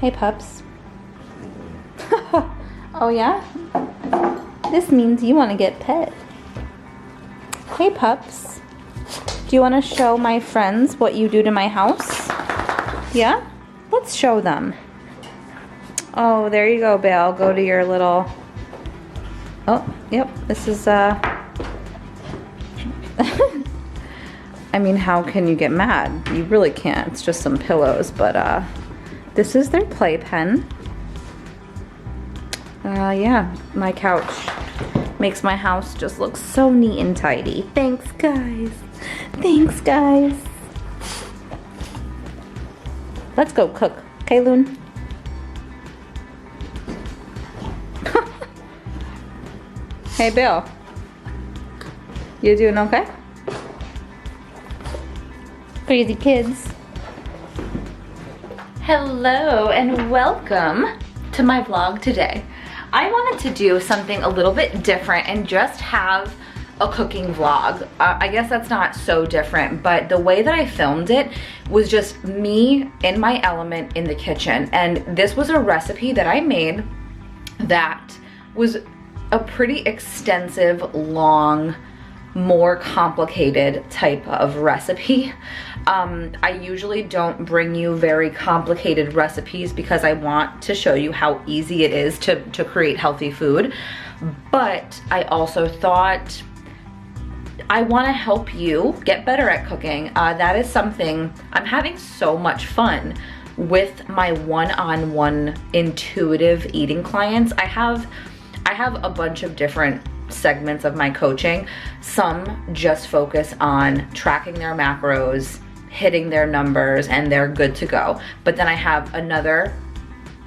Hey, pups. Oh, yeah? This means you want to get pet. Hey, pups. Do you want to show my friends what you do to my house? Yeah? Let's show them. Oh, there you go, Belle. Go to your little... Oh, yep. This is, I mean, how can you get mad? You really can't. It's just some pillows, but, this is their playpen. Yeah, my couch makes my house just look so neat and tidy. Thanks, guys. Thanks, guys. Let's go cook. Okay, Loon? Hey, Bill. You doing okay? Crazy kids. Hello and welcome to my vlog today. I wanted to do something a little bit different and just have a cooking vlog. I guess that's not so different, but the way that I filmed it was just me in my element in the kitchen. And this was a recipe that I made that was a pretty extensive, long, more complicated type of recipe. I usually don't bring you very complicated recipes because I want to show you how easy it is to create healthy food. But I also thought I want to help you get better at cooking. That is something I'm having so much fun with my one-on-one intuitive eating clients. I have a bunch of different segments of my coaching. Some just focus on tracking their macros, hitting their numbers, and they're good to go. But then I have another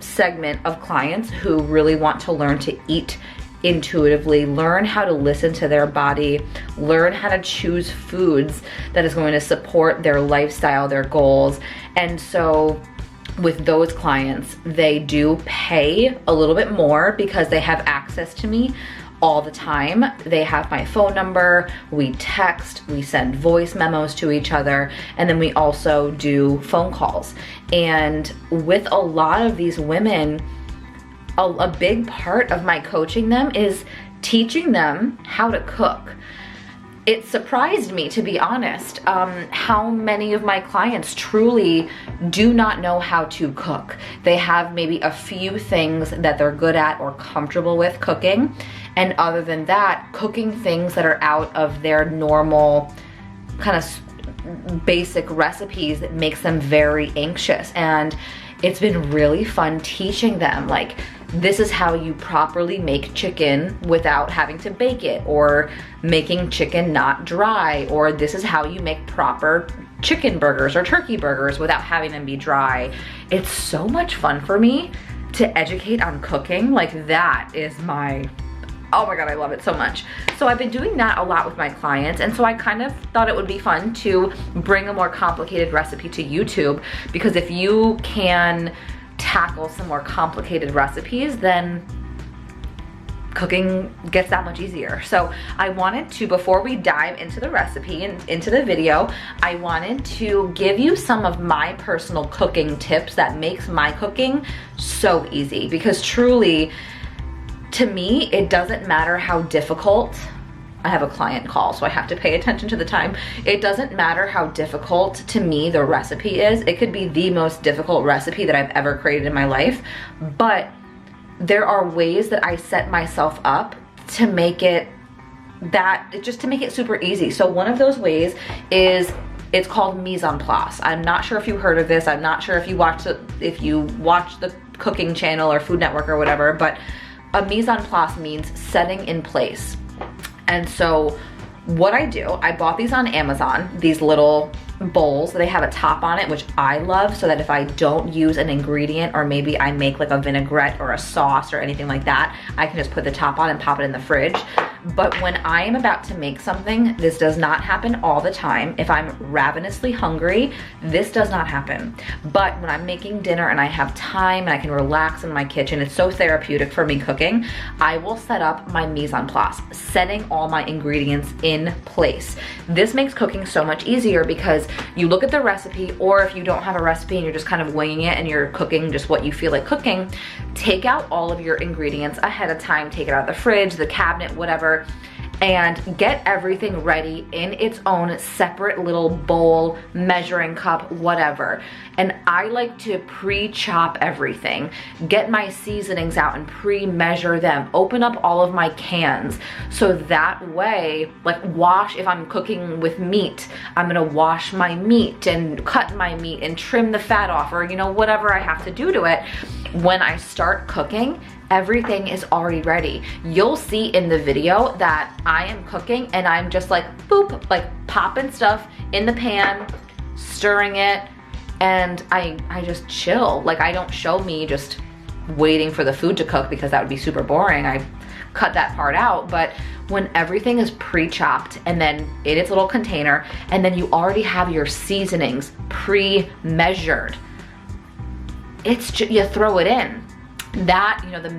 segment of clients who really want to learn to eat intuitively, learn how to listen to their body, learn how to choose foods that is going to support their lifestyle, their goals. And so with those clients, they do pay a little bit more because they have access to me all the time. They have my phone number, we text, we send voice memos to each other, and then we also do phone calls. And with a lot of these women, a big part of my coaching them is teaching them how to cook. It surprised me, to be honest, how many of my clients truly do not know how to cook. They have maybe a few things that they're good at or comfortable with cooking, and other than that, cooking things that are out of their normal kind of basic recipes that makes them very anxious. And it's been really fun teaching them, like, this is how you properly make chicken without having to bake it, or making chicken not dry, or this is how you make proper chicken burgers or turkey burgers without having them be dry. It's so much fun for me to educate on cooking. Like, that is my, oh my God, I love it so much. So I've been doing that a lot with my clients, and so I kind of thought it would be fun to bring a more complicated recipe to YouTube, because if you can tackle some more complicated recipes, then cooking gets that much easier. So I wanted to, before we dive into the recipe and into the video, I wanted to give you some of my personal cooking tips that makes my cooking so easy, because truly, to me, it doesn't matter how difficult. I have a client call, so I have to pay attention to the time. It doesn't matter how difficult to me the recipe is. It could be the most difficult recipe that I've ever created in my life, but there are ways that I set myself up to make it just to make it super easy. So one of those ways is, it's called mise en place. I'm not sure if you heard of this. I'm not sure if you watch the cooking channel or Food Network or whatever, but a mise en place means setting in place. And so what I do, I bought these on Amazon, these little bowls. They have a top on it, which I love, so that if I don't use an ingredient, or maybe I make like a vinaigrette or a sauce or anything like that, I can just put the top on and pop it in the fridge. But when I am about to make something, this does not happen all the time. If I'm ravenously hungry, this does not happen. But when I'm making dinner and I have time and I can relax in my kitchen, it's so therapeutic for me cooking, I will set up my mise en place, setting all my ingredients in place. This makes cooking so much easier because you look at the recipe, or if you don't have a recipe and you're just kind of winging it and you're cooking just what you feel like cooking, take out all of your ingredients ahead of time, take it out of the fridge, the cabinet, whatever, and get everything ready in its own separate little bowl, measuring cup, whatever. And I like to pre-chop everything, get my seasonings out and pre-measure them, open up all of my cans, so that way, like wash, if I'm cooking with meat, I'm gonna wash my meat and cut my meat and trim the fat off, or you know, whatever I have to do to it. When I start cooking, everything is already ready. You'll see in the video that I am cooking and I'm just like, boop, like popping stuff in the pan, stirring it, and I just chill. Like, I don't show me just waiting for the food to cook because that would be super boring. I cut that part out. But when everything is pre-chopped and then in its little container, and then you already have your seasonings pre-measured, it's just, you throw it in. That, you know, the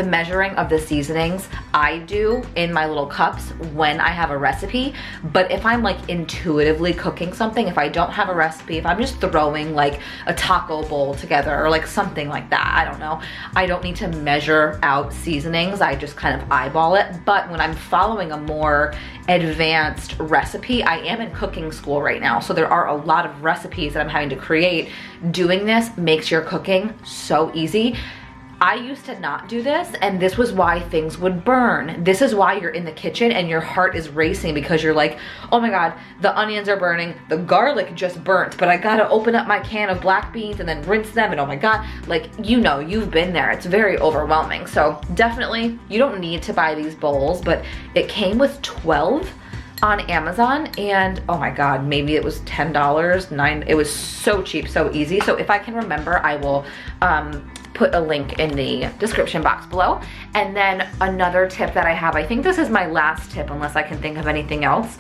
measuring of the seasonings I do in my little cups when I have a recipe. But if I'm like intuitively cooking something, if I don't have a recipe, if I'm just throwing like a taco bowl together or like something like that, I don't know, I don't need to measure out seasonings. I just kind of eyeball it. But when I'm following a more advanced recipe, I am in cooking school right now, so there are a lot of recipes that I'm having to create. Doing this makes your cooking so easy. I used to not do this, and this was why things would burn. This is why you're in the kitchen and your heart is racing because you're like, oh my God, the onions are burning, the garlic just burnt, but I gotta open up my can of black beans and then rinse them, and oh my God, like, you know, you've been there. It's very overwhelming. So definitely, you don't need to buy these bowls, but it came with 12 on Amazon, and oh my God, maybe it was $10, $9. It was so cheap, so easy. So if I can remember, I will put a link in the description box below. And then another tip that I have, I think this is my last tip unless I can think of anything else,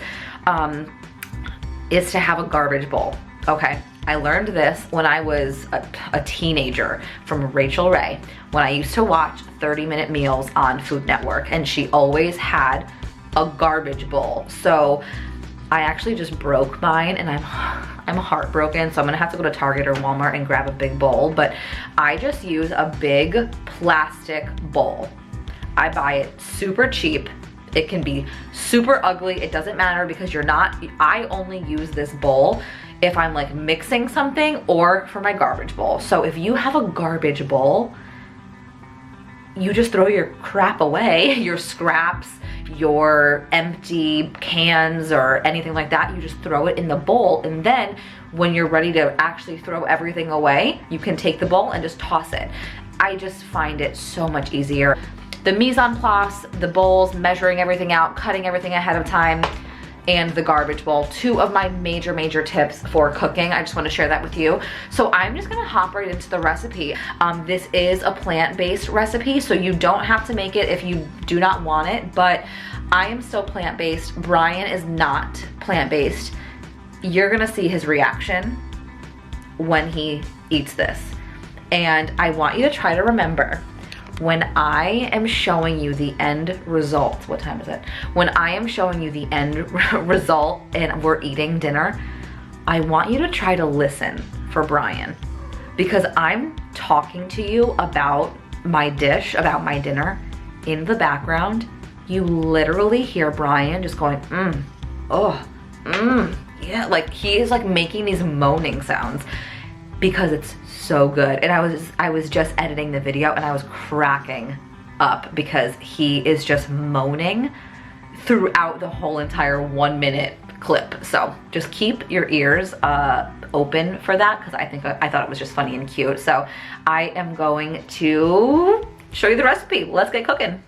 is to have a garbage bowl. Okay, I learned this when I was a teenager from Rachel Ray, when I used to watch 30-minute meals on Food Network, and she always had a garbage bowl. So I actually just broke mine, and I'm heartbroken, so I'm gonna have to go to Target or Walmart and grab a big bowl. But I just use a big plastic bowl. I buy it super cheap. It can be super ugly, it doesn't matter, because I only use this bowl if I'm like mixing something or for my garbage bowl. So if you have a garbage bowl, you just throw your crap away, your scraps, your empty cans or anything like that, you just throw it in the bowl, and then when you're ready to actually throw everything away, you can take the bowl and just toss it. I just find it so much easier. The mise en place, the bowls, measuring everything out, cutting everything ahead of time, and the garbage bowl, two of my major tips for cooking. I just want to share that with you. So I'm just gonna hop right into the recipe. This is a plant-based recipe, so you don't have to make it if you do not want it, but I am still plant-based. Brian is not plant-based. You're gonna see his reaction when he eats this. And I want you to try to remember, when I am showing you the end result, what time is it? When I am showing you the end result and we're eating dinner, I want you to try to listen for Brian, because I'm talking to you about my dish, about my dinner. In the background, you literally hear Brian just going, yeah, like he is like making these moaning sounds because it's so good. And I was just editing the video and I was cracking up because he is just moaning throughout the whole entire 1 minute clip. So just keep your ears open for that, because I thought it was just funny and cute. So I am going to show you the recipe. Let's get cooking.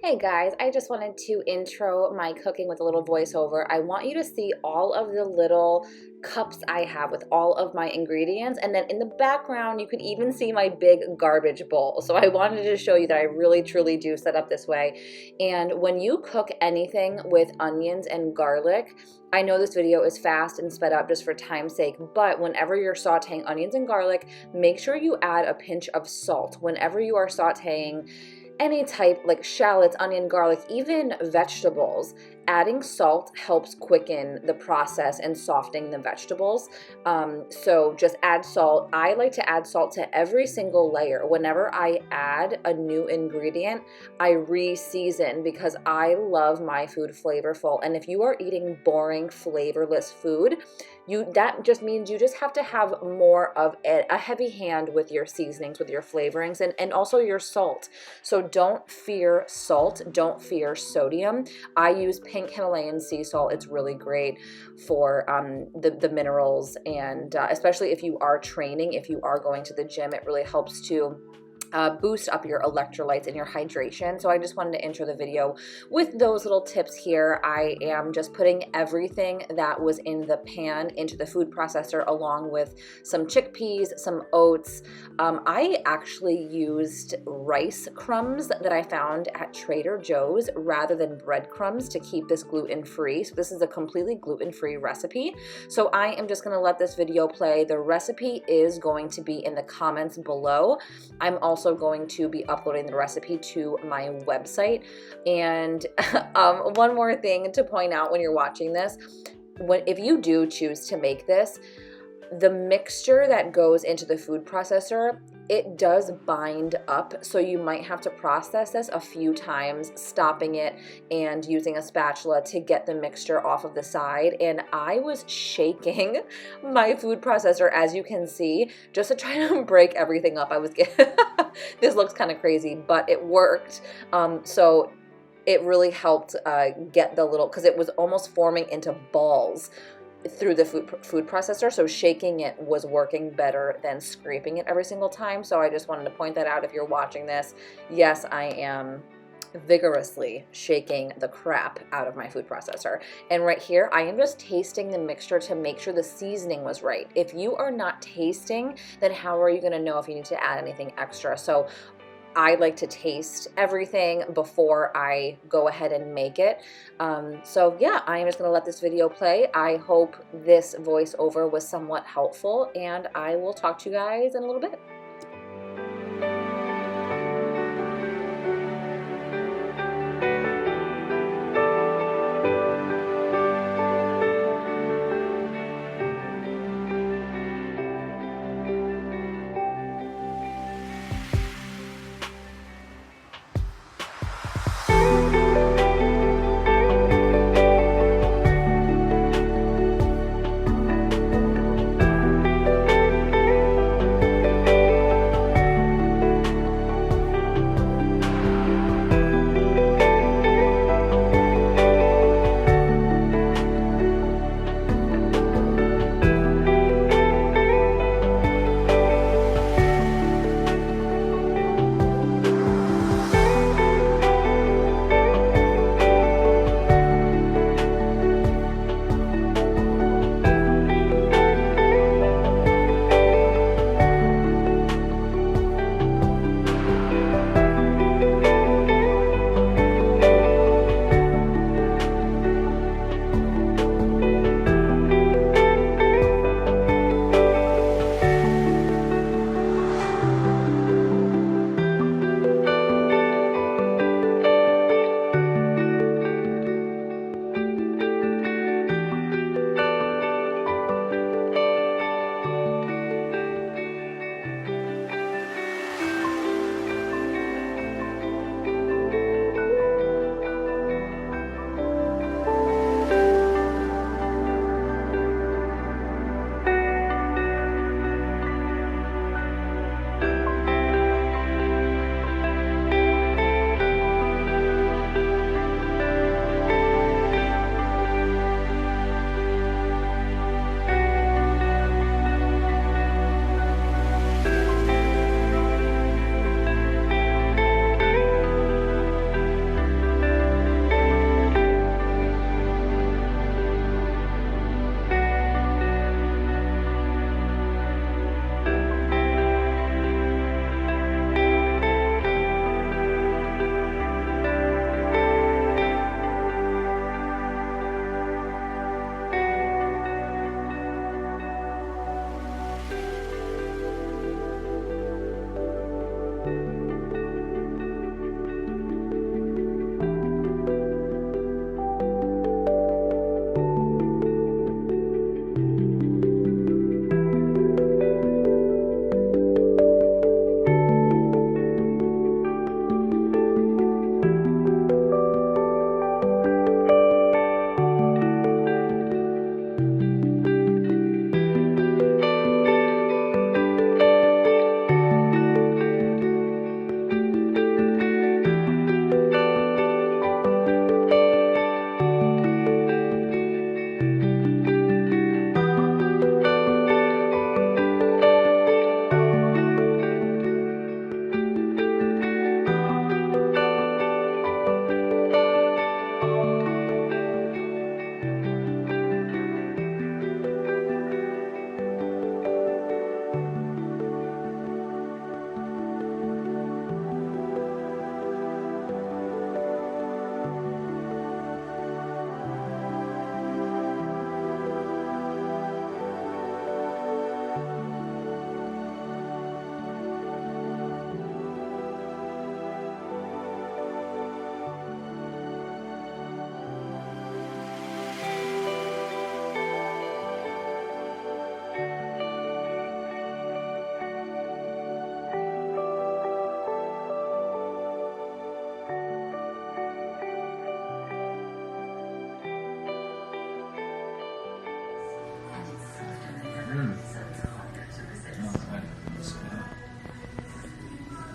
Hey guys, I just wanted to intro my cooking with a little voiceover. I want you to see all of the little cups I have with all of my ingredients, and then in the background you could even see my big garbage bowl. So I wanted to show you that I really truly do set up this way. And when you cook anything with onions and garlic, I know this video is fast and sped up just for time's sake, but whenever you're sauteing onions and garlic, make sure you add a pinch of salt. Whenever you are sauteing any type, like shallots, onion, garlic, even vegetables, adding salt helps quicken the process and softening the vegetables. So just add salt. I like to add salt to every single layer. Whenever I add a new ingredient, I re-season because I love my food flavorful. And if you are eating boring, flavorless food, that just means you just have to have more of a heavy hand with your seasonings, with your flavorings, and also your salt. So don't fear salt, don't fear sodium. I use pink Himalayan sea salt. It's really great for the minerals, and especially if you are training, if you are going to the gym, it really helps to boost up your electrolytes and your hydration. So I just wanted to intro the video with those little tips here. I am just putting everything that was in the pan into the food processor, along with some chickpeas, some oats. I actually used rice crumbs that I found at Trader Joe's rather than breadcrumbs to keep this gluten-free. So this is a completely gluten-free recipe. So I am just going to let this video play. The recipe is going to be in the comments below. I'm also going to be uploading the recipe to my website. And one more thing to point out when you're watching this, if you do choose to make this, the mixture that goes into the food processor, it does bind up, so you might have to process this a few times, stopping it and using a spatula to get the mixture off of the side. And I was shaking my food processor, as you can see, just to try to break everything up. I was getting this looks kind of crazy, but it worked. So it really helped get the little, because it was almost forming into balls through the food processor, so shaking it was working better than scraping it every single time. So I just wanted to point that out if you're watching this. Yes, I am vigorously shaking the crap out of my food processor. And right here, I am just tasting the mixture to make sure the seasoning was right. If you are not tasting, then how are you going to know if you need to add anything extra? So I like to taste everything before I go ahead and make it. So yeah, I'm just going to let this video play. I hope this voiceover was somewhat helpful, and I will talk to you guys in a little bit.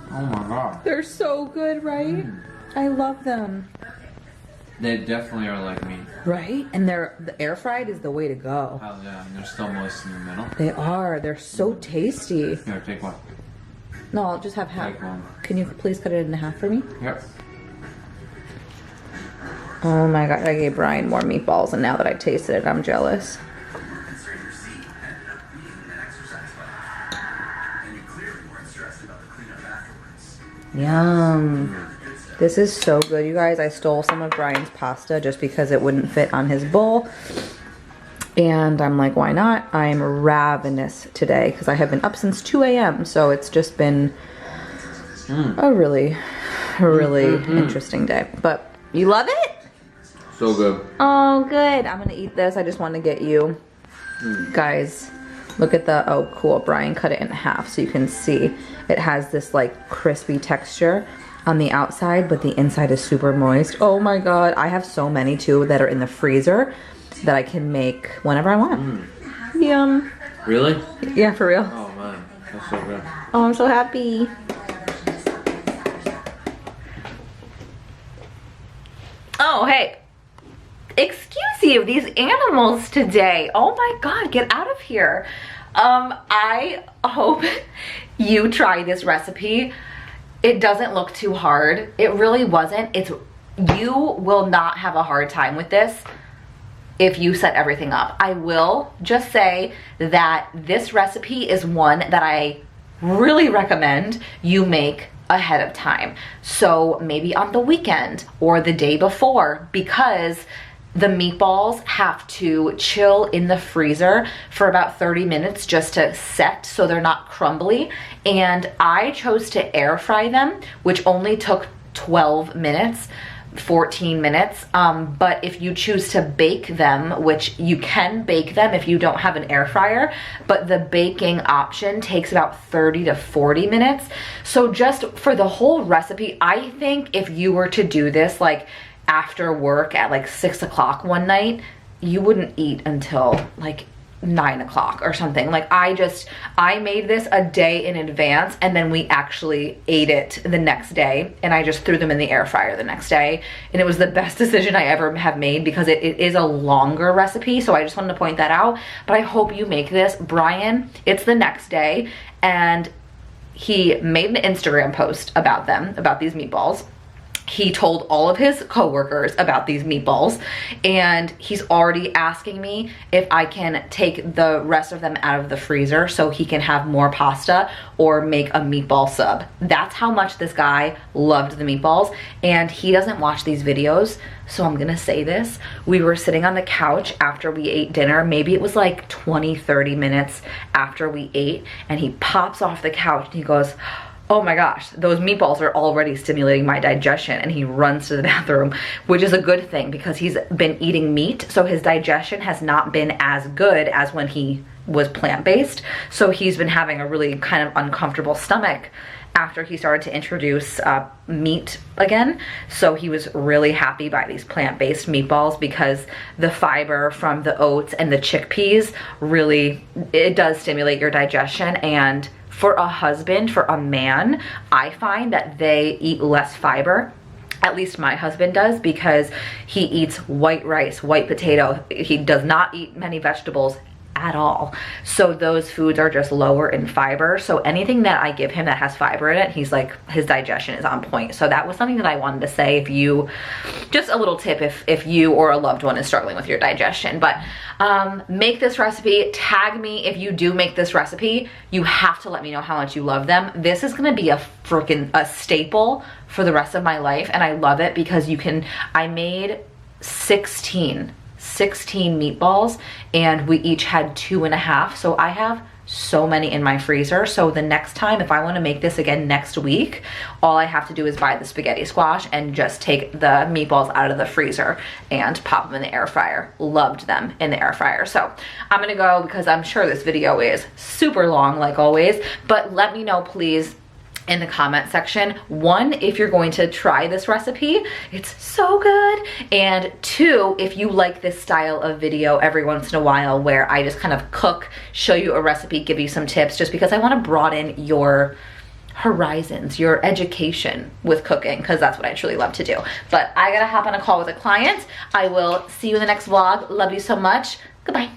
Oh my god. They're so good, right? I love them. They definitely are like me. Right? And the air fried is the way to go. Hell yeah, and they're still moist in the middle. They are. They're so tasty. Here, take one. No, I'll just have half. Take one. Can you please cut it in half for me? Yep. Oh my god, I gave Brian more meatballs, and now that I tasted it, I'm jealous. Yum. This is so good, you guys. I stole some of Brian's pasta just because it wouldn't fit on his bowl. And I'm like, why not? I'm ravenous today because I have been up since 2 a.m. So it's just been a really interesting day. But you love it? So good. Oh, good. I'm going to eat this. I just want to get you guys. Look at the, oh cool, Brian cut it in half so you can see. It has this like crispy texture on the outside, but the inside is super moist. Oh my god, I have so many too that are in the freezer that I can make whenever I want. Yum. Really? Yeah, for real. Oh man, that's so good. Oh, I'm so happy. Oh, hey. Excuse you, these animals today. Oh my god, get out of here. I hope you try this recipe. It doesn't look too hard. It really wasn't. You will not have a hard time with this if you set everything up. I will just say that this recipe is one that I really recommend you make ahead of time. So maybe on the weekend or the day before, because the meatballs have to chill in the freezer for about 30 minutes just to set so they're not crumbly. And I chose to air fry them, which only took 12 minutes, 14 minutes. But if you choose to bake them, which you can bake them if you don't have an air fryer, but the baking option takes about 30 to 40 minutes. So just for the whole recipe, I think if you were to do this like after work at like 6 o'clock one night, you wouldn't eat until like 9 o'clock or something. Like I made this a day in advance and then we actually ate it the next day, and I just threw them in the air fryer the next day, and it was the best decision I ever have made because it is a longer recipe. So I just wanted to point that out. But I hope you make this. Brian, it's the next day, and he made an Instagram post about them, about these meatballs. He told all of his coworkers about these meatballs, and he's already asking me if I can take the rest of them out of the freezer so he can have more pasta or make a meatball sub. That's how much this guy loved the meatballs, and he doesn't watch these videos, so I'm gonna say this. We were sitting on the couch after we ate dinner. Maybe it was like 20, 30 minutes after we ate, and he pops off the couch and he goes, oh my gosh, those meatballs are already stimulating my digestion, and he runs to the bathroom, which is a good thing because he's been eating meat, so his digestion has not been as good as when he was plant-based. So he's been having a really kind of uncomfortable stomach after he started to introduce meat again. So he was really happy by these plant-based meatballs because the fiber from the oats and the chickpeas really, it does stimulate your digestion. And for a husband, for a man, I find that they eat less fiber. At least my husband does, because he eats white rice, white potato. He does not eat many vegetables at all. So those foods are just lower in fiber. So anything that I give him that has fiber in it, he's like, his digestion is on point. So that was something that I wanted to say. If you, just a little tip if you or a loved one is struggling with your digestion. But make this recipe, tag me if you do make this recipe. You have to let me know how much you love them. This is gonna be a staple for the rest of my life, and I love it because I made 16 meatballs, and we each had 2.5. So I have so many in my freezer. So the next time, if I want to make this again next week, all I have to do is buy the spaghetti squash and just take the meatballs out of the freezer and pop them in the air fryer. Loved them in the air fryer. So I'm gonna go, because I'm sure this video is super long like always, but let me know please in the comment section, 1, if you're going to try this recipe, it's so good, and 2, if you like this style of video every once in a while where I just kind of cook, show you a recipe, give you some tips, just because I want to broaden your horizons, your education with cooking, because that's what I truly love to do. But I gotta hop on a call with a client. I will see you in the next vlog. Love you so much. Goodbye.